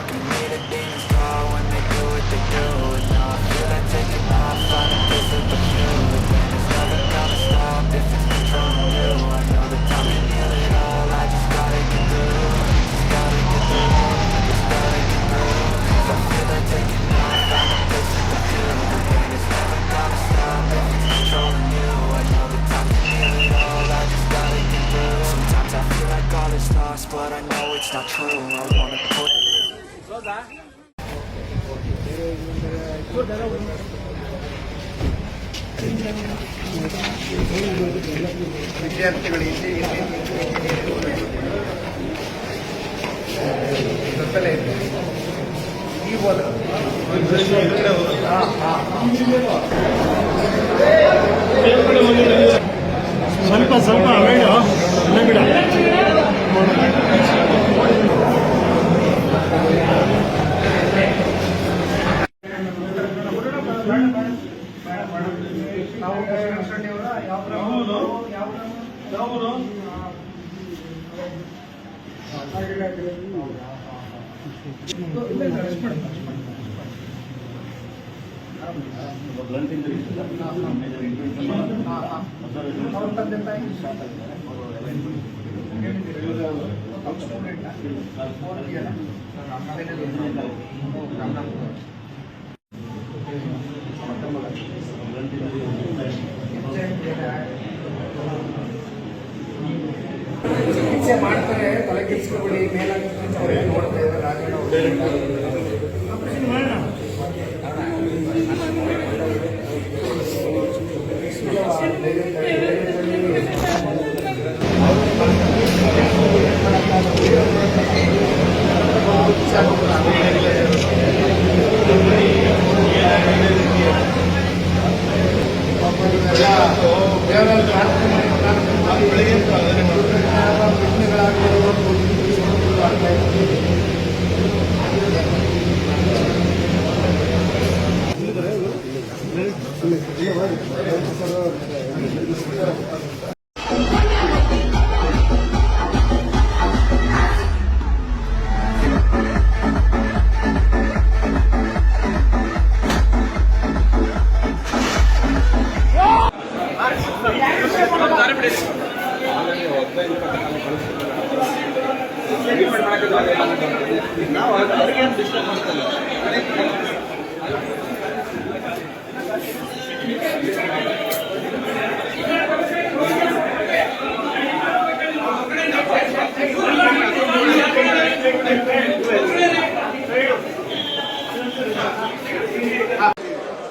can hear the demons call when they do what they do. And now I feel like taking off, finding peace with the few. And it's never gonna stop if it's controlling you. I know that time can heal it all, I just gotta get through. Just gotta get through, just gotta get through. Cause I feel like taking off, finding peace with the few. And it's never gonna stop if it's controlling you. I know that time can heal it all, I just gotta get through. Sometimes I feel like all is lost, but I know it's not true. I wanna put ವಿದ್ಯಾರ್ಥಿಗಳು ಇಲ್ಲಿ ಸ್ವಲ್ಪ ಸ್ವಲ್ಪ ಬಿಡ ಚಿಕಿತ್ಸೆ ಮಾಡ್ತಾರೆ, ತಲೆ ಕೆಡಿಸ್ಕೊಬೇಡಿ, ಮೇಲಾಗಿ ನೋಡ್ತಾ ಇದ್ದಾರೆ.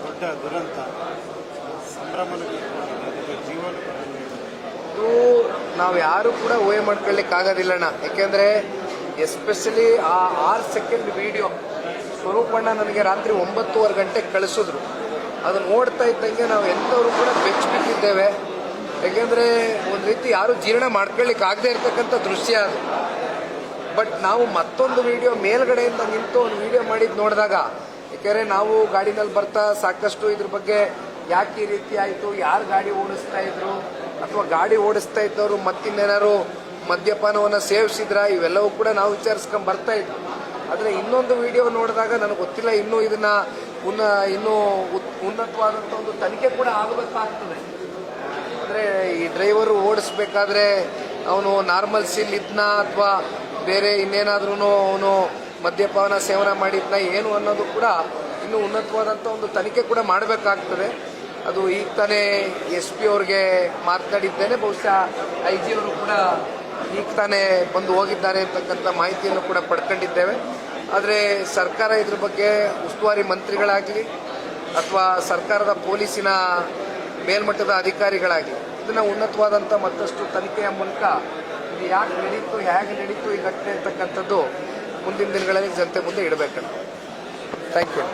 ದೊಡ್ಡ ದುರಂತ ಸಂಭ್ರಮದ ಜೀವನ ನಾವು ಯಾರು ಕೂಡ ಊಹೆ ಮಾಡ್ಕೊಳ್ಳಿಕ್ಕಾಗೋದಿಲ್ಲಣ್ಣ. ಯಾಕೆಂದರೆ ಎಸ್ಪೆಷಲಿ ಆ 6 ಸೆಕೆಂಡ್ ವಿಡಿಯೋ ಸ್ವರೂಪಣ್ಣ ನನಗೆ ರಾತ್ರಿ 9:30 ಗಂಟೆಗೆ ಕಳಿಸಿದ್ರು. ಅದನ್ನು ನೋಡ್ತಾ ಇದ್ದಂಗೆ ನಾವು ಎಲ್ಲರೂ ಕೂಡ ಬೆಚ್ಚಿಬಿಟ್ಟಿದ್ದೇವೆ. ಯಾಕೆಂದರೆ ಒಂದು ರೀತಿ ಯಾರು ಜೀರ್ಣ ಮಾಡ್ಕೊಳ್ಳಿಕ್ಕಾಗದೇ ಇರ್ತಕ್ಕಂಥ ದೃಶ್ಯ ಅದು. ಬಟ್ ನಾವು ಮತ್ತೊಂದು ವಿಡಿಯೋ ಮೇಲ್ಗಡೆಯಿಂದ ನಿಂತು ಒಂದು ವಿಡಿಯೋ ಮಾಡಿದ್ದು ನೋಡಿದಾಗ, ಯಾಕೆಂದರೆ ನಾವು ಗಾಡಿನಲ್ಲಿ ಬರ್ತಾ ಸಾಕಷ್ಟು ಇದ್ರ ಬಗ್ಗೆ ಯಾಕೆ ಈ ರೀತಿ ಆಯಿತು, ಯಾರು ಗಾಡಿ ಓಡಿಸ್ತಾ ಇದ್ರು, ಅಥವಾ ಗಾಡಿ ಓಡಿಸ್ತಾ ಇದ್ದವರು ಮತ್ತಿನ್ನೇನಾರು ಮದ್ಯಪಾನವನ್ನು ಸೇವಿಸಿದ್ರ, ಇವೆಲ್ಲವೂ ಕೂಡ ನಾವು ವಿಚಾರಿಸ್ಕೊಂಡು ಬರ್ತಾ ಇದ್ವಿ. ಆದರೆ ಇನ್ನೊಂದು ವಿಡಿಯೋ ನೋಡಿದಾಗ ನನಗೆ ಗೊತ್ತಿಲ್ಲ, ಇನ್ನೂ ಇದನ್ನ ಇನ್ನೂ ಉನ್ನತವಾದಂಥ ಒಂದು ತನಿಖೆ ಕೂಡ ಆಗಬೇಕಾಗ್ತದೆ. ಅಂದರೆ ಈ ಡ್ರೈವರು ಓಡಿಸ್ಬೇಕಾದ್ರೆ ಅವನು ನಾರ್ಮಲ್ ಸೀಲ್ ಇದ್ನ ಅಥವಾ ಬೇರೆ ಇನ್ನೇನಾದ್ರೂ ಅವನು ಮದ್ಯಪಾನ ಸೇವನೆ ಮಾಡಿದ್ನ ಏನು ಅನ್ನೋದು ಕೂಡ ಇನ್ನೂ ಉನ್ನತವಾದಂಥ ಒಂದು ತನಿಖೆ ಕೂಡ ಮಾಡಬೇಕಾಗ್ತದೆ. ಅದು ಈಗ ತಾನೇ SP ಅವ್ರಿಗೆ ಮಾತನಾಡಿದ್ದೇನೆ. ಬಹುಶಃ IG ಅವರು ಕೂಡ ಈಗ ತಾನೇ ಬಂದು ಹೋಗಿದ್ದಾರೆ ಅಂತಕ್ಕಂಥ ಮಾಹಿತಿಯನ್ನು ಕೂಡ ಪಡ್ಕೊಂಡಿದ್ದೇವೆ. ಆದರೆ ಸರ್ಕಾರ ಇದ್ರ ಬಗ್ಗೆ ಉಸ್ತುವಾರಿ ಮಂತ್ರಿಗಳಾಗಲಿ ಅಥವಾ ಸರ್ಕಾರದ ಪೊಲೀಸಿನ ಮೇಲ್ಮಟ್ಟದ ಅಧಿಕಾರಿಗಳಾಗಲಿ ಇದನ್ನು ಉನ್ನತವಾದಂಥ ಮತ್ತಷ್ಟು ತನಿಖೆಯ ಮೂಲಕ ಇದು ಯಾಕೆ ನಡೀತು, ಹೇಗೆ ನಡೀತು ಈ ಘಟನೆ ಅಂತಕ್ಕಂಥದ್ದು ಮುಂದಿನ ದಿನಗಳಲ್ಲಿ ಜನತೆ ಮುಂದೆ ಇಡಬೇಕಂತ. Thank you.